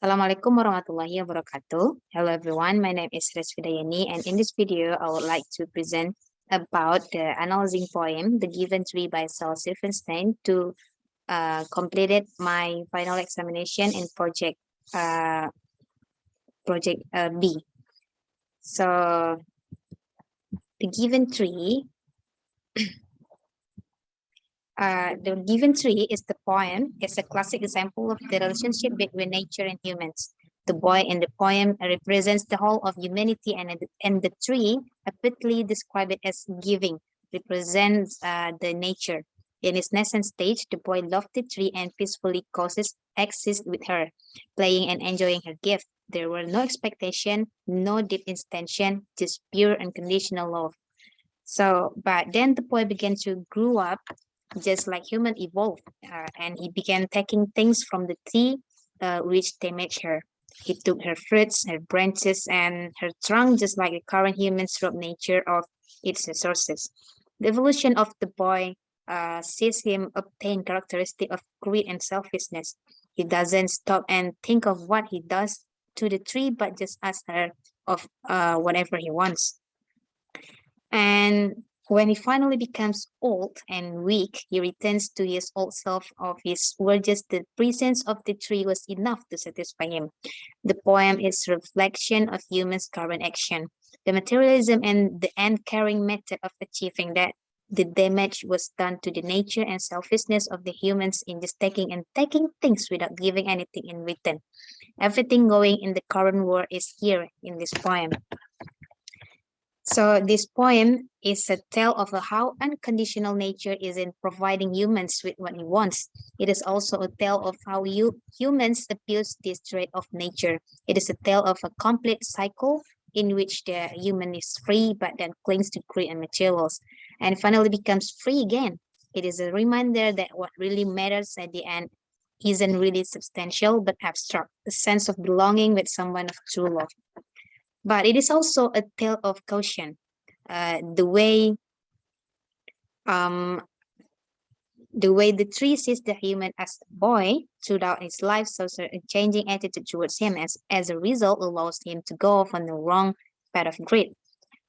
Assalamualaikum warahmatullahi wabarakatuh. Hello everyone, my name is Resfida Yeni, and in this video I would like to present about the analyzing poem The Given Tree by Saul Silverstein to completed my final examination in project B. So The Given Tree The Given Tree is the poem. It's a classic example of the relationship between nature and humans. The boy in the poem represents the whole of humanity, and the tree, aptly described as giving, represents the nature. In its nascent stage, the boy loved the tree and peacefully coexist with her, playing and enjoying her gift. There were no expectation, no deep intention, just pure unconditional love. But then the boy began to grow up just like human evolved, and he began taking things from the tree which damaged her. He took her fruits, her branches, and her trunk, just like the current humans rob nature of its resources. The evolution of the boy sees him obtain characteristic of greed and selfishness. He doesn't stop and think of what he does to the tree, but just asks her of whatever he wants. And when he finally becomes old and weak, he returns to his old self of his where just the presence of the tree was enough to satisfy him. The poem is a reflection of humans' current action, the materialism and the uncaring method of achieving that. The damage was done to the nature and selfishness of the humans in just taking things without giving anything in return. Everything going in the current world is here in this poem. So this poem is a tale of how unconditional nature is in providing humans with what he wants. It is also a tale of how humans abuse this trait of nature. It is a tale of a complete cycle in which the human is free but then clings to greed and materials and finally becomes free again. It is a reminder that what really matters at the end isn't really substantial but abstract, a sense of belonging with someone of true love. But it is also a tale of caution. The way um, the way the tree sees the human as a boy throughout his life shows a changing attitude towards him as a result allows him to go off on the wrong path of greed,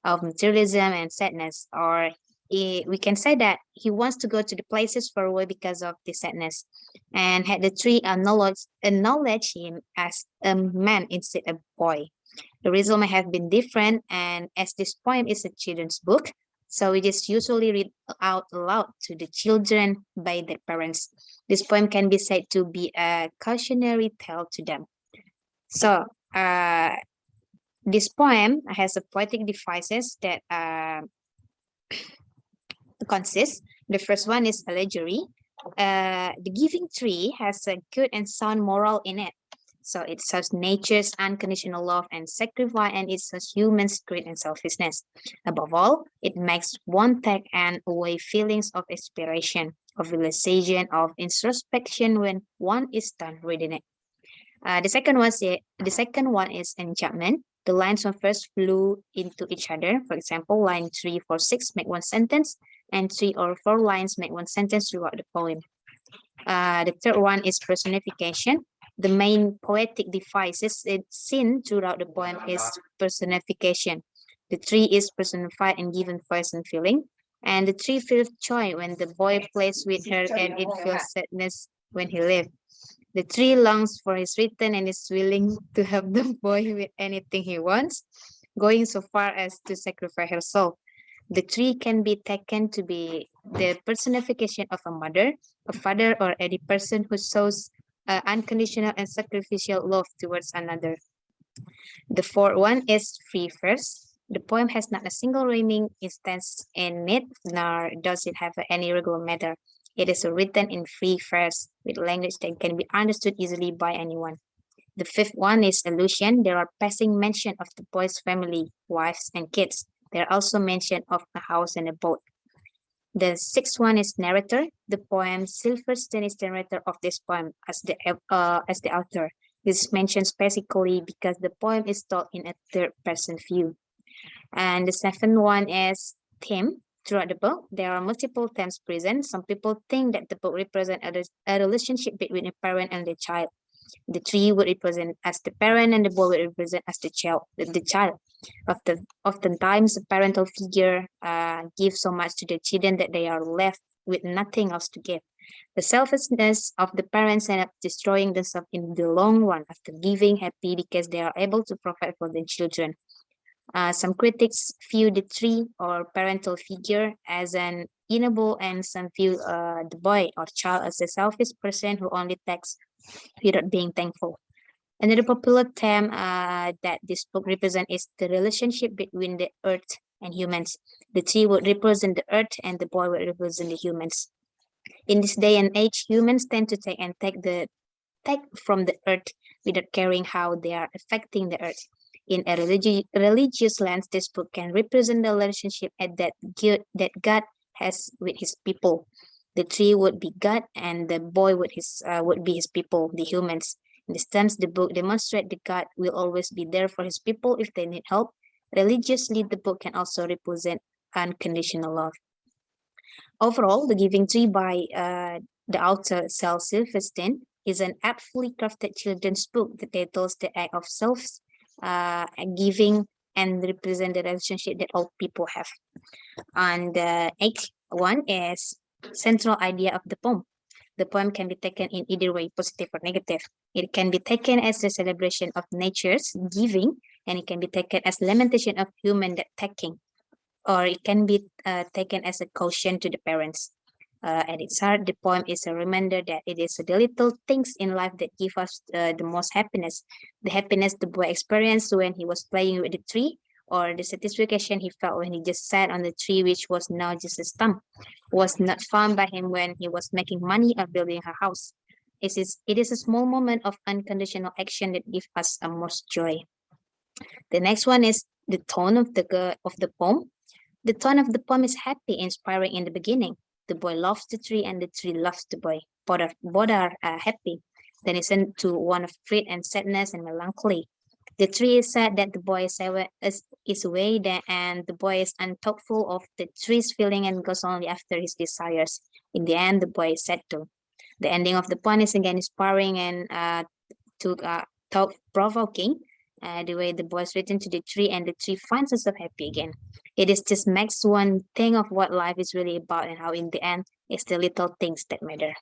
of materialism and sadness, or we can say that he wants to go to the places far away because of the sadness. And had the tree acknowledge him as a man instead of a boy, the result may have been different, and as this poem is a children's book, so it is usually read out loud to the children by their parents. This poem can be said to be a cautionary tale to them. So, this poem has a poetic devices that consist. The first one is allegory. The giving tree has a good and sound moral in it. So it shows nature's unconditional love and sacrifice, and it shows humans' greed and selfishness. Above all, it makes one take and away feelings of inspiration, of realization, of introspection when one is done reading it. The second one is enchantment. The lines when first flew into each other. For example, line 3, 4, 6 make one sentence, and 3 or 4 lines make one sentence throughout the poem. The third one is personification. The main poetic devices seen throughout the poem is personification. The tree is personified and given voice and feeling. And the tree feels joy when the boy plays with her, and it feels sadness when he leaves. The tree longs for his return and is willing to help the boy with anything he wants, going so far as to sacrifice herself. The tree can be taken to be the personification of a mother, a father, or any person who shows unconditional and sacrificial love towards another. The fourth one is free verse. The poem has not a single rhyming instance in it, nor does it have any regular meter. It is written in free verse with language that can be understood easily by anyone. The fifth one is allusion. There are passing mention of the boy's family, wives, and kids. There are also mention of a house and a boat. The sixth one is narrator. The poem Silverstein is the narrator of this poem as the author. This is mentioned specifically because the poem is told in a third-person view. And the seventh one is theme. Throughout the book, there are multiple themes present. Some people think that the book represents a relationship between a parent and their child. The tree would represent as the parent, and the boy would represent as the child. The child. Oftentimes, a parental figure gives so much to the children that they are left with nothing else to give. The selfishness of the parents end up destroying themselves in the long run after giving happy because they are able to provide for their children. Some critics view the tree or parental figure as an enable, and some view the boy or child as a selfish person who only takes without being thankful. Another popular term that this book represents is the relationship between the earth and humans. The tree would represent the earth, and the boy would represent the humans. In this day and age, humans tend to take from the earth without caring how they are affecting the earth. In a religious lens, this book can represent the relationship that God has with His people. The tree would be God, and the boy would be His people, the humans. In this terms, the book demonstrates that God will always be there for His people if they need help. Religiously, the book can also represent unconditional love. Overall, The Giving Tree by the author Sal Silverstein is an aptly crafted children's book that tells the act of giving and represent the relationship that all people have. And the eighth one is central idea of the poem. The poem can be taken in either way, positive or negative. It can be taken as a celebration of nature's giving, and it can be taken as lamentation of human that taking, or it can be taken as a caution to the parents. At its heart, the poem is a reminder that it is the little things in life that give us the most happiness. The happiness the boy experienced when he was playing with the tree, or the satisfaction he felt when he just sat on the tree, which was now just a stump, was not found by him when he was making money or building a house. It is a small moment of unconditional action that gives us a most joy. The next one is the tone of the poem. The tone of the poem is happy, inspiring in the beginning. The boy loves the tree, and the tree loves the boy. Both are happy. Then it's into one of fret and sadness and melancholy. The tree is sad that the boy is away, and the boy is unthoughtful of the tree's feeling and goes only after his desires. In the end, the boy is sad too. The ending of the poem is again inspiring and thought-provoking. The way the boys return to the tree, and the tree finds itself happy again. It is just makes one think of what life is really about, and how in the end it's the little things that matter.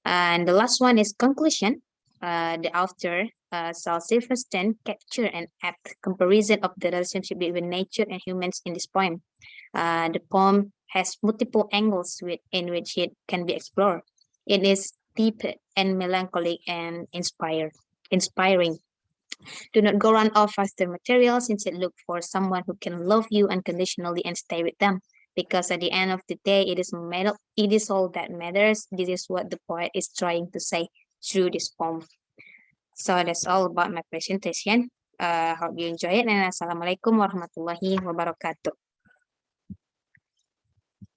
And the last one is conclusion. The author, Sal Silverstein, capture an apt comparison of the relationship between nature and humans in this poem. The poem has multiple angles in which it can be explored. It is deep and melancholic and inspiring. Do not go run off faster materials. Instead, look for someone who can love you unconditionally and stay with them. Because at the end of the day, it is all that matters. This is what the poet is trying to say through this poem. So that's all about my presentation. Hope you enjoy it, and assalamualaikum warahmatullahi wabarakatuh.